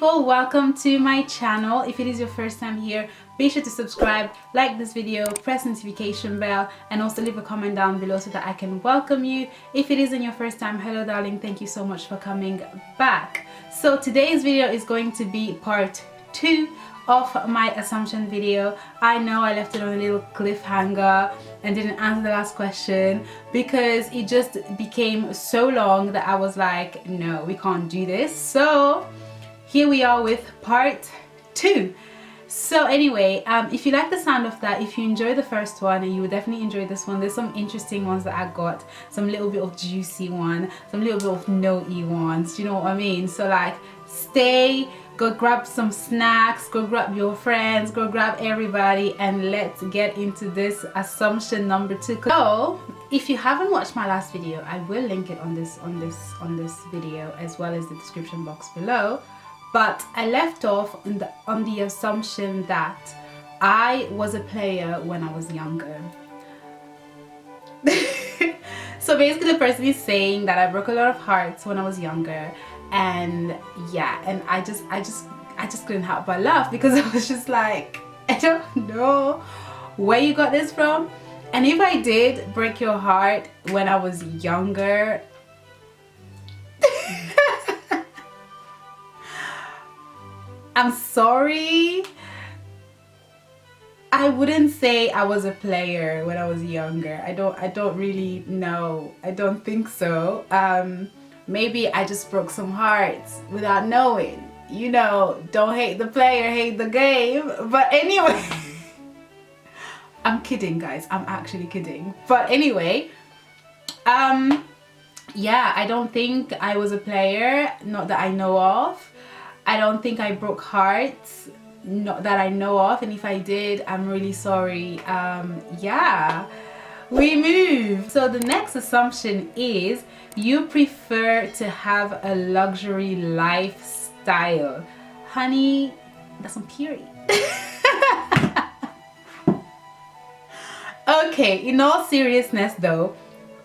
people, welcome to my channel. If it is your first time here, be sure to subscribe, like this video, press the notification bell, and also leave a comment down below so that I can welcome you. If it isn't your first time, hello darling, thank you so much for coming back. So today's video is going to be part 2 of my assumption video. I know I left it on a little cliffhanger and didn't answer the last question because it just became so long that I was like, no, we can't do this. So here we are with part 2. So anyway, if you like the sound of that, if you enjoy the first one, and you will definitely enjoy this one, there's some interesting ones that I got, some little bit of juicy one, some little bit of no-y ones, you know what I mean? So like, stay, go grab some snacks, go grab your friends, go grab everybody, and let's get into this assumption number 2. So if you haven't watched my last video, I will link it on this video as well as the description box below. But I left off on the assumption that I was a player when I was younger. So basically the person is saying that I broke a lot of hearts when I was younger, and yeah, and I just couldn't help but laugh because I was just like, I don't know where you got this from. And if I did break your heart when I was younger, I'm sorry. I wouldn't say I was a player when I was younger. I don't really know. I don't think so. Maybe I just broke some hearts without knowing. You know, don't hate the player, hate the game. But anyway, I'm kidding, guys. I'm actually kidding. But anyway, yeah, I don't think I was a player, not that I know of. I don't think I broke hearts, not that I know of, and if I did, I'm really sorry. Yeah, we move. So the next assumption is you prefer to have a luxury lifestyle. Honey, that's on period. Okay, in all seriousness though,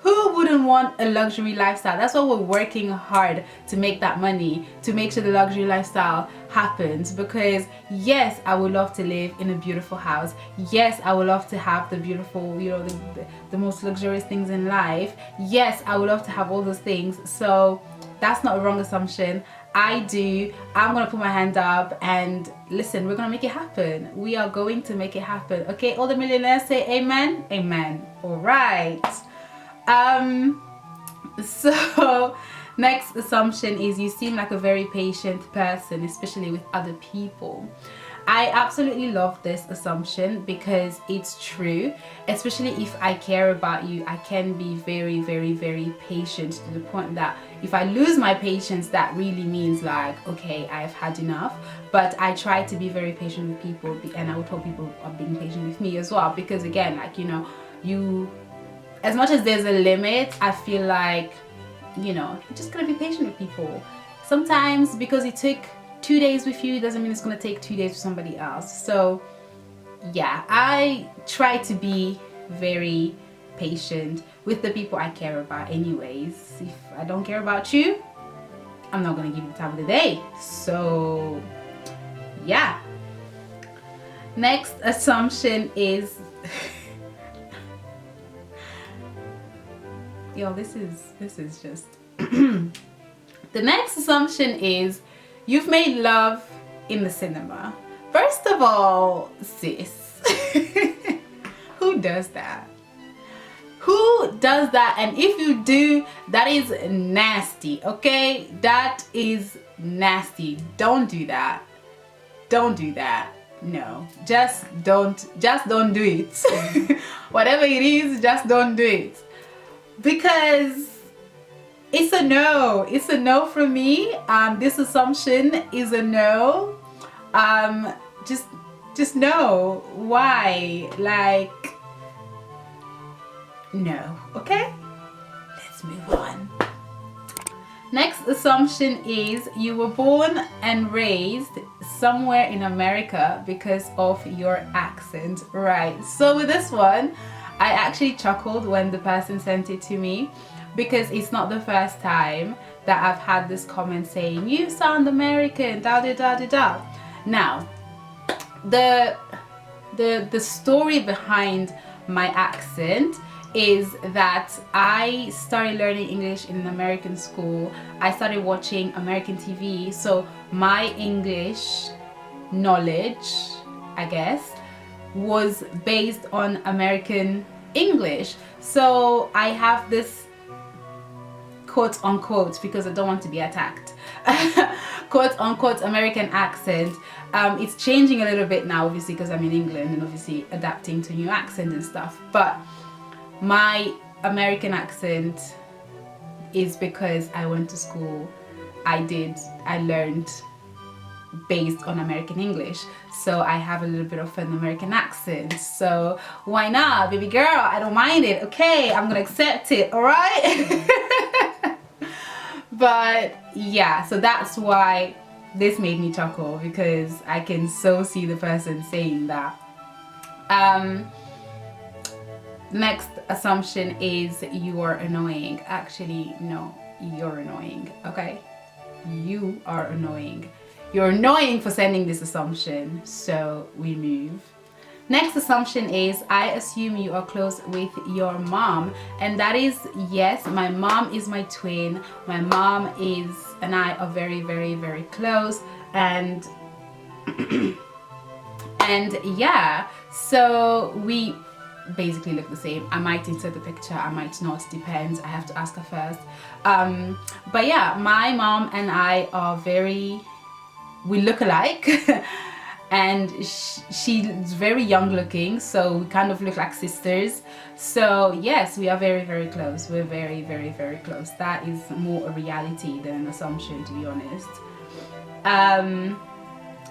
who wouldn't want a luxury lifestyle? That's why we're working hard to make that money, to make sure the luxury lifestyle happens. Because yes, I would love to live in a beautiful house. Yes, I would love to have the beautiful, you know, the most luxurious things in life. Yes, I would love to have all those things. So that's not a wrong assumption. I do. I'm gonna put my hand up and listen, we're gonna make it happen. We are going to make it happen. Okay, all the millionaires say amen. Amen. All right. So next assumption is you seem like a very patient person, especially with other people. I absolutely love this assumption because it's true, especially if I care about you. I can be very, very, very patient to the point that if I lose my patience, that really means like, okay, I've had enough. But I try to be very patient with people, and I would hope people are being patient with me as well, because again, like, you know, as much as there's a limit, I feel like, you know, you're just gonna be patient with people. Sometimes because it took 2 days with you doesn't mean it's gonna take 2 days with somebody else. So yeah, I try to be very patient with the people I care about anyways. If I don't care about you, I'm not gonna give you the time of the day. So yeah. Next assumption is yo, this is just the next assumption is you've made love in the cinema. First of all, sis, who does that? Who does that? And if you do, that is nasty, okay? That is nasty. Don't do that. Don't do that. No, just don't do it. Whatever it is, just don't do it. Because it's a no. It's a no from me. This assumption is a no. Just no. Why? Like, no. Okay? Let's move on. Next assumption is you were born and raised somewhere in America because of your accent. Right. So with this one, I actually chuckled when the person sent it to me. because it's not the first time that I've had this comment saying, you sound American, da da da da da. Now, the story behind my accent is that I started learning English in an American school. I started watching American TV, so my English knowledge, I guess, was based on American English. So I have this quote unquote, because I don't want to be attacked, quote unquote American accent. It's changing a little bit now, obviously, because I'm in England and obviously adapting to new accent and stuff, but my American accent is because I went to school. I learned based on American English, so I have a little bit of an American accent. So why not, baby girl? I don't mind it. Okay, I'm gonna accept it. All right. But yeah, so that's why this made me chuckle, because I can so see the person saying that. Next assumption is you are annoying. Actually, no, you're annoying. Okay, you are annoying. You're annoying for sending this assumption, so we move. Next assumption is I assume you are close with your mom, and that is yes. My mom is my twin. My mom and I are very, very, very close, and and yeah, so we basically look the same. I might insert the picture, I might not, depends. I have to ask her first. But yeah, my mom and I are we look alike. And she's very young looking, so we kind of look like sisters. So yes, we are very, very close. We're very, very, very close. That is more a reality than an assumption, to be honest.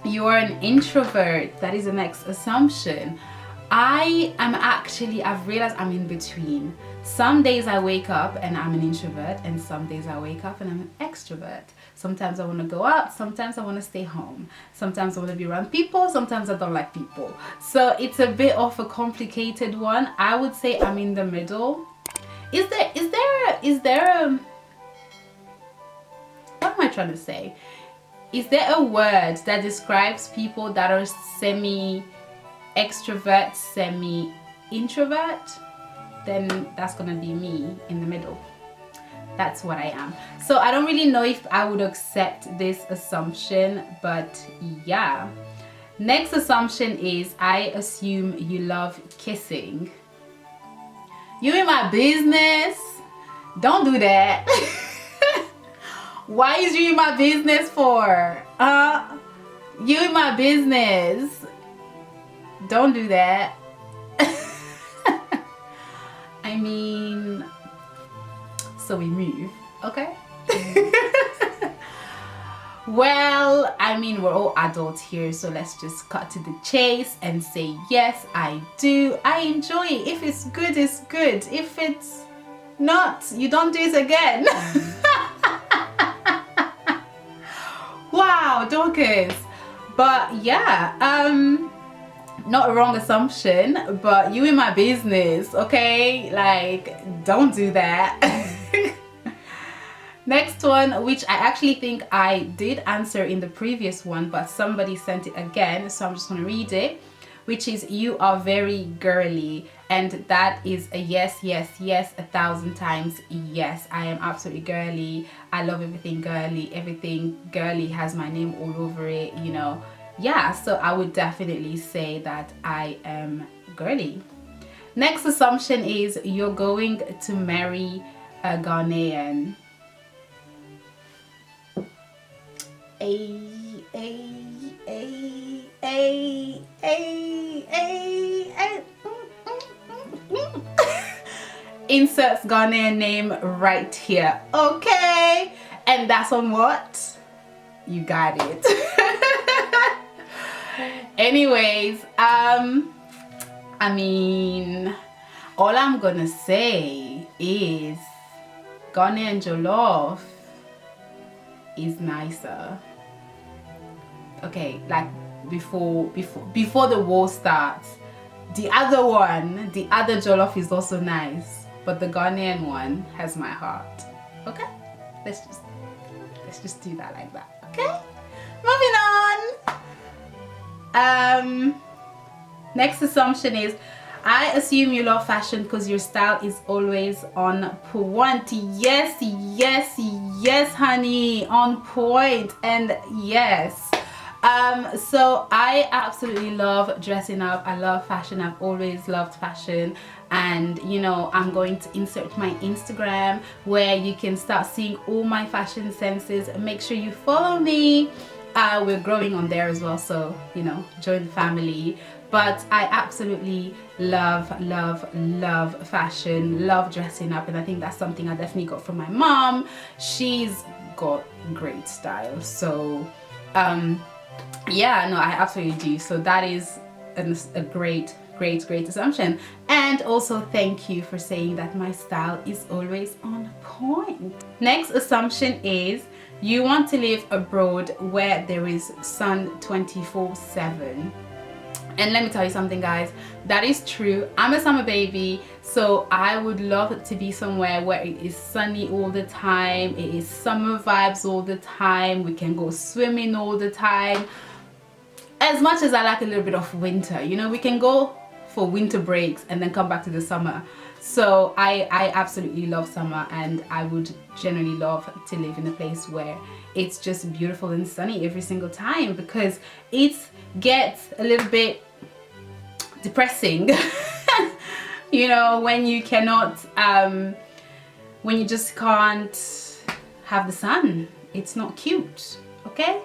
You are an introvert. That is the next assumption. I've realized I'm in between. Some days I wake up and I'm an introvert, and some days I wake up and I'm an extrovert. Sometimes I want to go out, sometimes I want to stay home. Sometimes I want to be around people, sometimes I don't like people. So it's a bit of a complicated one. I would say I'm in the middle. Is there what am I trying to say? Is there a word that describes people that are semi-extrovert, semi-introvert? Then that's gonna be me in the middle. That's what I am. So I don't really know if I would accept this assumption, but yeah. Next assumption is I assume you love kissing. You in my business? Don't do that. Why is you in my business for? You in my business. Don't do that. I mean, so we move, okay? Well, I mean, we're all adults here, so let's just cut to the chase and say yes, I do. I enjoy it. If it's good, it's good. If it's not, you don't do it again. Wow, Dorcas. But yeah, not a wrong assumption, but you in my business, okay? Like, don't do that. Next one, which I actually think I did answer in the previous one, but somebody sent it again, so I'm just gonna read it, which is you are very girly. And that is a yes, yes, yes, 1,000 times yes. I am absolutely girly. I love everything girly. Everything girly has my name all over it, you know. Yeah, so I would definitely say that I am girly. Next assumption is you're going to marry a Ghanaian. Inserts Ghanaian name right here, okay? And that's on what? You got it. Anyways, I mean, all I'm gonna say is Ghanaian jollof is nicer. Okay, like before the war starts, the other jollof is also nice, but the Ghanaian one has my heart. Okay, let's just do that like that. Okay, moving on. Next assumption is, I assume you love fashion because your style is always on point. Yes, yes, yes, honey, on point. And yes, so I absolutely love dressing up. I love fashion. I've always loved fashion. And you know, I'm going to insert my Instagram where you can start seeing all my fashion senses. Make sure you follow me. We're growing on there as well, so you know, join the family. But I absolutely love fashion, love dressing up, and I think that's something I definitely got from my mom. She's got great style, so yeah, no, I absolutely do. So that is a great assumption. And also thank you for saying that my style is always on point. Next assumption is, you want to live abroad where there is sun 24/7. And let me tell you something, guys, that is true. I'm a summer baby, so I would love to be somewhere where it is sunny all the time, it is summer vibes all the time, we can go swimming all the time. As much as I like a little bit of winter, you know, we can go for winter breaks and then come back to the summer. So I absolutely love summer, and I would generally love to live in a place where it's just beautiful and sunny every single time, because it gets a little bit depressing you know, when you cannot when you just can't have the sun. It's not cute. Okay,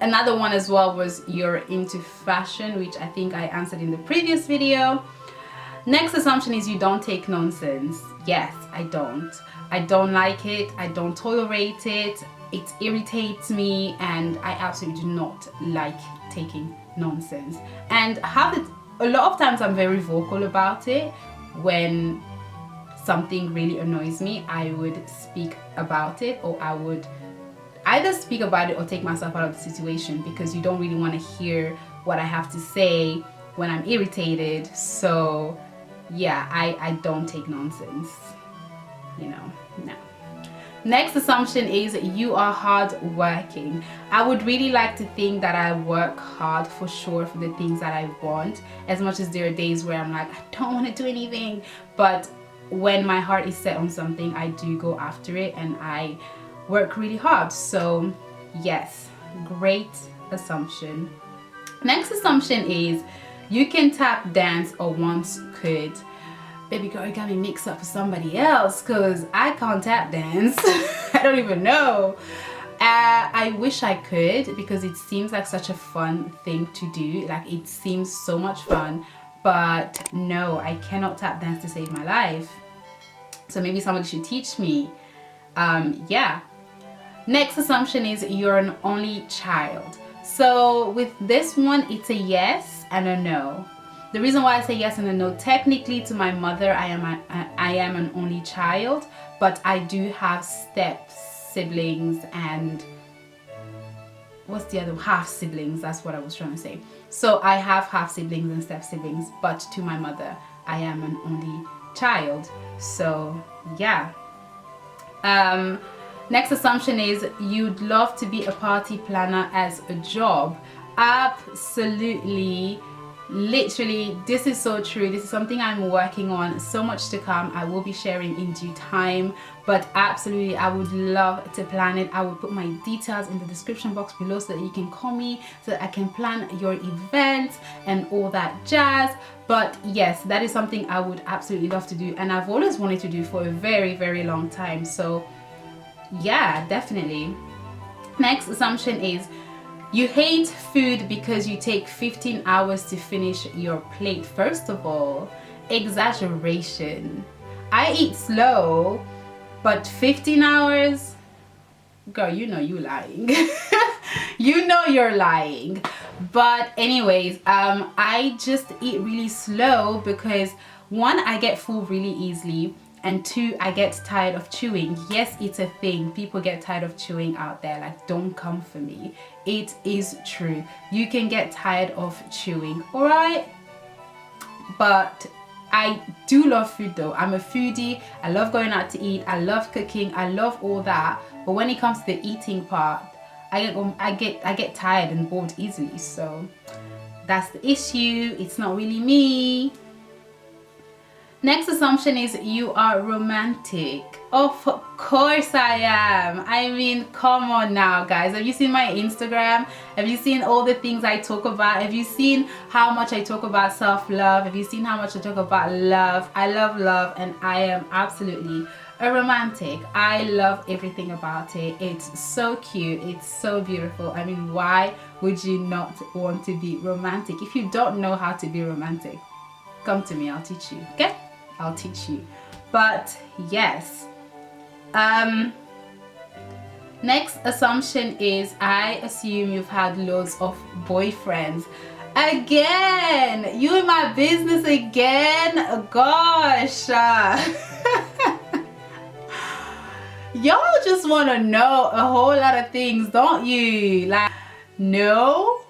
another one as well was, you're into fashion, which I think I answered in the previous video. Next assumption is, you don't take nonsense. Yes, I don't like it. I don't tolerate it. It irritates me, and I absolutely do not like taking nonsense. And a lot of times I'm very vocal about it. When something really annoys me, I would speak about it, or I would either speak about it or take myself out of the situation, because you don't really want to hear what I have to say when I'm irritated. So yeah, I don't take nonsense, you know, no. Next assumption is, you are hard working. I would really like to think that I work hard for sure for the things that I want, as much as there are days where I'm like, I don't want to do anything. But when my heart is set on something, I do go after it, and I work really hard. So yes, great assumption. Next assumption is, you can tap dance, or once could. Baby girl, you got me mixed up with somebody else, because I can't tap dance. I don't even know. I wish I could, because it seems like such a fun thing to do. Like, it seems so much fun. But no, I cannot tap dance to save my life. So maybe somebody should teach me. Yeah. Next assumption is, you're an only child. So with this one, it's a yes and a no. The reason why I say yes and a no, technically to my mother, I am an only child, but I do have step siblings and what's the other, half siblings. That's what I was trying to say. So I have half siblings and step siblings, but to my mother, I am an only child. So yeah. Next assumption is, you'd love to be a party planner as a job. Absolutely. Literally, this is so true. This is something I'm working on. So much to come. I will be sharing in due time, but absolutely, I would love to plan it. I will put my details in the description box below so that you can call me, so that I can plan your events and all that jazz. But yes, that is something I would absolutely love to do, and I've always wanted to do for a very long time. So yeah, definitely. Next assumption is, you hate food because you take 15 hours to finish your plate. First of all, exaggeration. I eat slow, but 15 hours? Girl, you know you're lying. You know you're lying. But anyways, I just eat really slow because one, I get full really easily, and two, I get tired of chewing. Yes, it's a thing. People get tired of chewing out there. Like, don't come for me. It is true. You can get tired of chewing, all right? But I do love food though. I'm a foodie. I love going out to eat. I love cooking. I love all that. But when it comes to the eating part, I get tired and bored easily. So that's the issue. It's not really me. Next assumption is you are romantic. Of course I am. I mean, come on now, guys. Have you seen my Instagram? Have you seen all the things I talk about? Have you seen how much I talk about self-love? Have you seen how much I talk about love? I love love, and I am absolutely a romantic. I love everything about it. It's so cute. It's so beautiful. I mean, why would you not want to be romantic? If you don't know how to be romantic, come to me. I'll teach you. Okay? I'll teach you. But yes. Next assumption is I assume you've had loads of boyfriends. Again, you in my business again. Gosh. Y'all just want to know a whole lot of things, don't you? Like, no.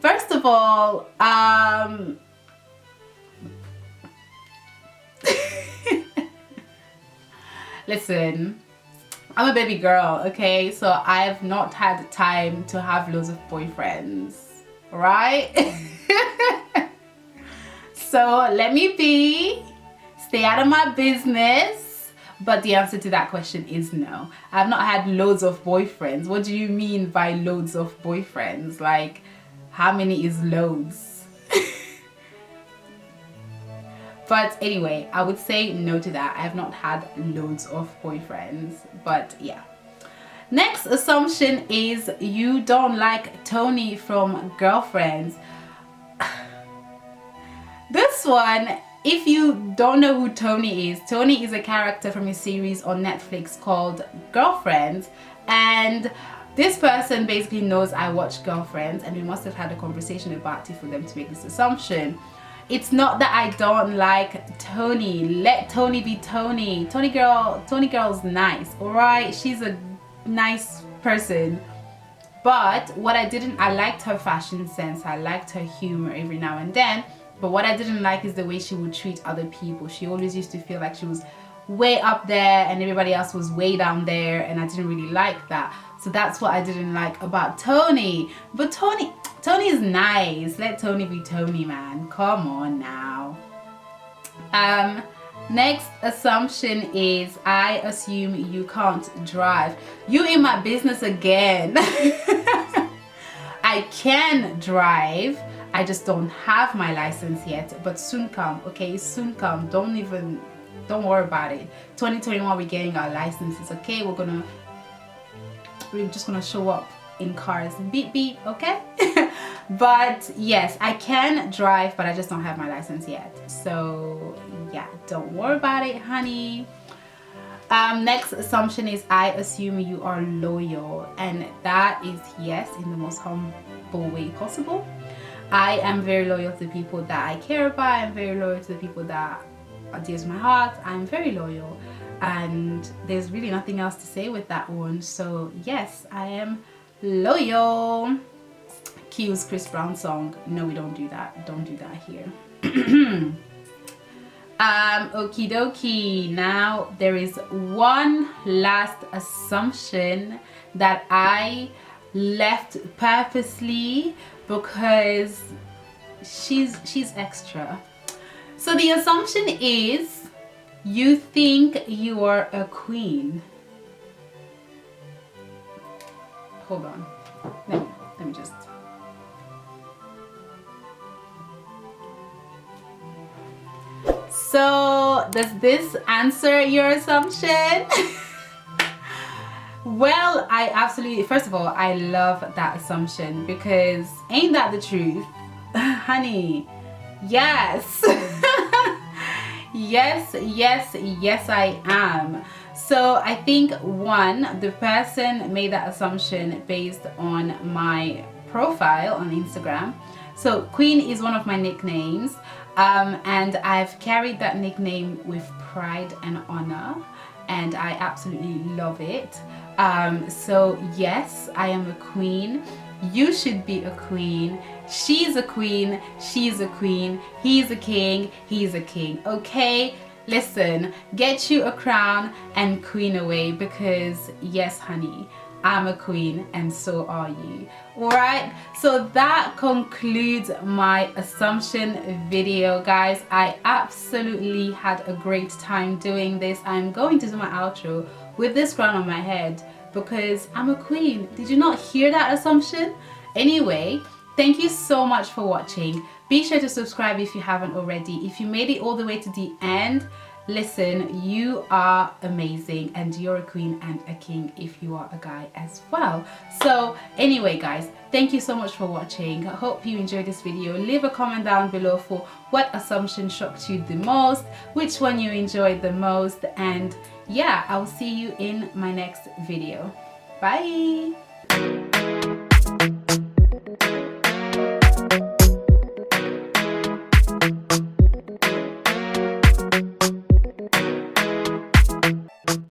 First of all, listen, I'm a baby girl, okay? So I've not had time to have loads of boyfriends, right? So let me stay out of my business. But the answer to that question is no. I've not had loads of boyfriends. What do you mean by loads of boyfriends? Like, how many is loads? But anyway, I would say no to that. I have not had loads of boyfriends, but yeah. Next assumption is you don't like Tony from Girlfriends. This one, if you don't know who Tony is a character from a series on Netflix called Girlfriends, and this person basically knows I watch Girlfriends, and we must have had a conversation about it for them to make this assumption. It's not that I don't like Tony. Let Tony be Tony. Tony girl's nice, alright? She's a nice person. But what I liked her fashion sense. I liked her humor every now and then. But what I didn't like is the way she would treat other people. She always used to feel like she was way up there and everybody else was way down there, and I didn't really like that. So that's what I didn't like about Tony. But Tony is nice. Let Tony be Tony, man. Come on now. Next assumption is I assume you can't drive. You in my business again. I can drive. I just don't have my license yet, but soon come, okay? Soon come. Don't worry about it. 2021, we're getting our licenses, okay? We're just gonna show up in cars, beep beep, okay? But yes, I can drive, but I just don't have my license yet. So yeah, don't worry about it, honey. Next assumption is I assume you are loyal, and that is yes, in the most humble way possible. I am very loyal to the people that I care about. I'm very loyal to the people that are dear to my heart. I'm very loyal, and there's really nothing else to say with that one. So yes, I am loyal. Cues Chris Brown song. No, we don't do that. Don't do that here. Okie dokie. Now there is one last assumption that I left purposely because she's extra. So the assumption is you think you are a queen. Hold on. Let me just. So does this answer your assumption? Well, I absolutely, first of all, I love that assumption because ain't that the truth? Honey, yes. yes, I am. So I think one, the person made that assumption based on my profile on Instagram. So Queen is one of my nicknames, and I've carried that nickname with pride and honor, and I absolutely love it. So yes, I am a queen. You should be a queen. She's a queen. She's a queen. He's a king. He's a king. Okay? Listen, get you a crown and queen away, because yes, honey, I'm a queen and so are you. Alright, so that concludes my assumption video, guys. I absolutely had a great time doing this. I'm going to do my outro with this crown on my head because I'm a queen. Did you not hear that assumption? Anyway, thank you so much for watching. Be sure to subscribe if you haven't already. If you made it all the way to the end, listen, you are amazing and you're a queen and a king if you are a guy as well. So anyway, guys, thank you so much for watching. I hope you enjoyed this video. Leave a comment down below for what assumption shocked you the most, which one you enjoyed the most, and yeah, I'll see you in my next video. Bye.